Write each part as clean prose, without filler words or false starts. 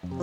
Kini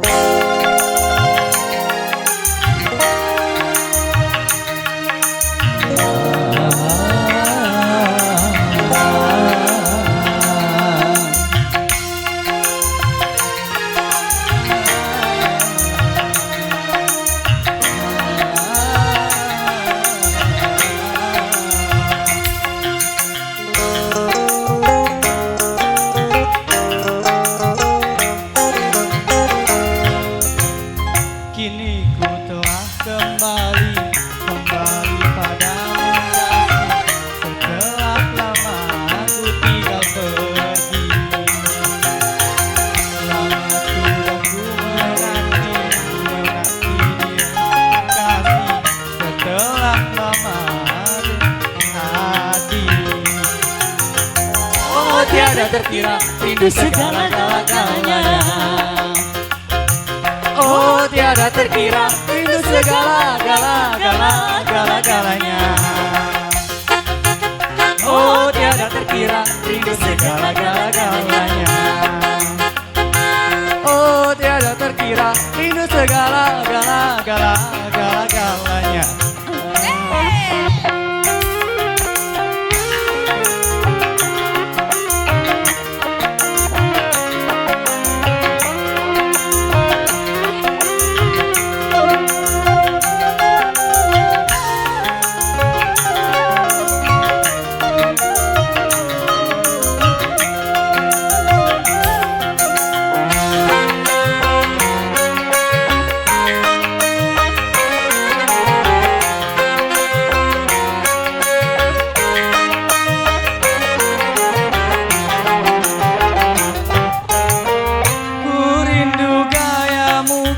ku telah kembali padamu kasih. Setelah lama aku tinggal pergi, lama sudah ku menanti dia kasih. Setelah lama hati, oh tiada terkira rindu segala-galanya. Oh tiada terkira rindu segala-galanya. Oh tiada terkira rindu segala-galanya. Oh tiada terkira rindu segala-galanya.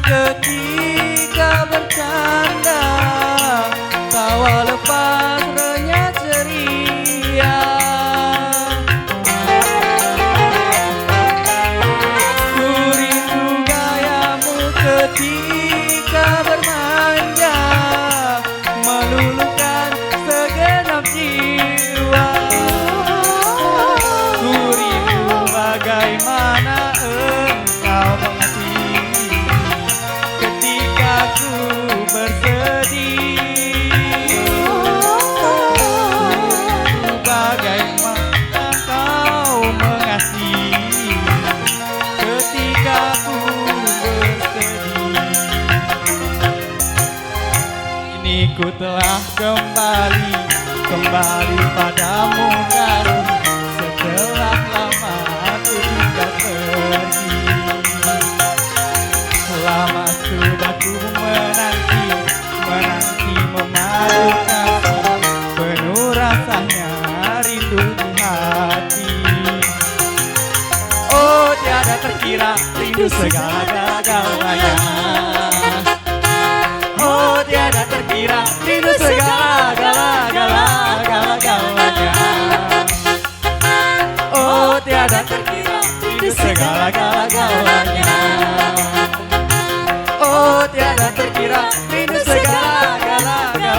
Ketika bercanda, tawa lepas renyah ceria. Ku rindu gayamu ketika bermanja, meluluhkan segenap jiwa. Ku rindu bagaimana engkau mengerti aku bersedih. Bagaimana kau mengasihi ketika aku bersedih. Kini ku telah kembali padamu kasih. Setelah lama aku tinggal pergi, lama sudah ku menanti memaru kasih. Penuh rasanya rindu di hati. Oh tiada terkira rindu segala-galanya. Oh tiada terkira rindu segala-galanya. Oh tiada terkira rindu segala-galanya. Oh tiada terkira rindu segala-galanya.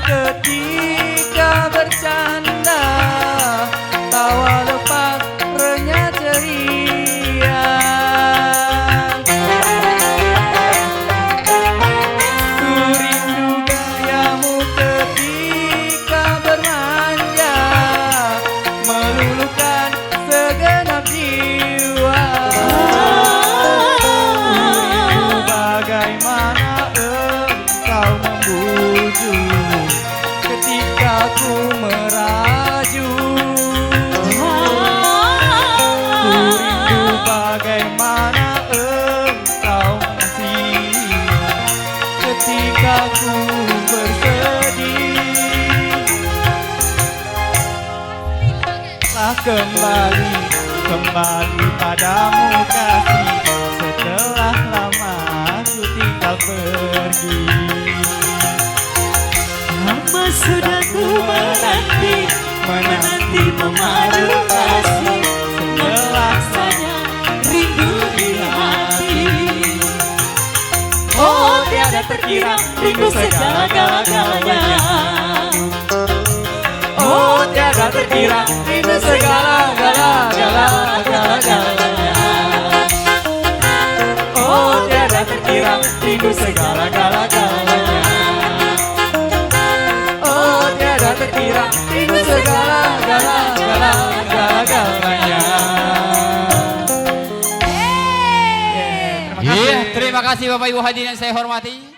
Ketika bercanda, tawa lepas renyah ceria. Ku rindu gayamu ketika bermanja, meluluhkan segenap jiwa. Ku rindu bagaimana engkau membujuk ketika ku merajuk. Ku rindu bagaimana engkau mengasihi ketika ku bersedih. Telah kembali padamu kasih, setelah lama ku tinggal pergi. Lama sudah ku menanti memadu kasih, setelah saja rindu di hati. Oh tiada terkira rindu segala-galanya. Oh tiada terkira rindu segala-galanya. Oh tiada terkira rindu segala-galanya. Oh tiada terkira rindu segala-galanya. Iya, terima kasih Bapak Ibu hadirin yang saya hormati.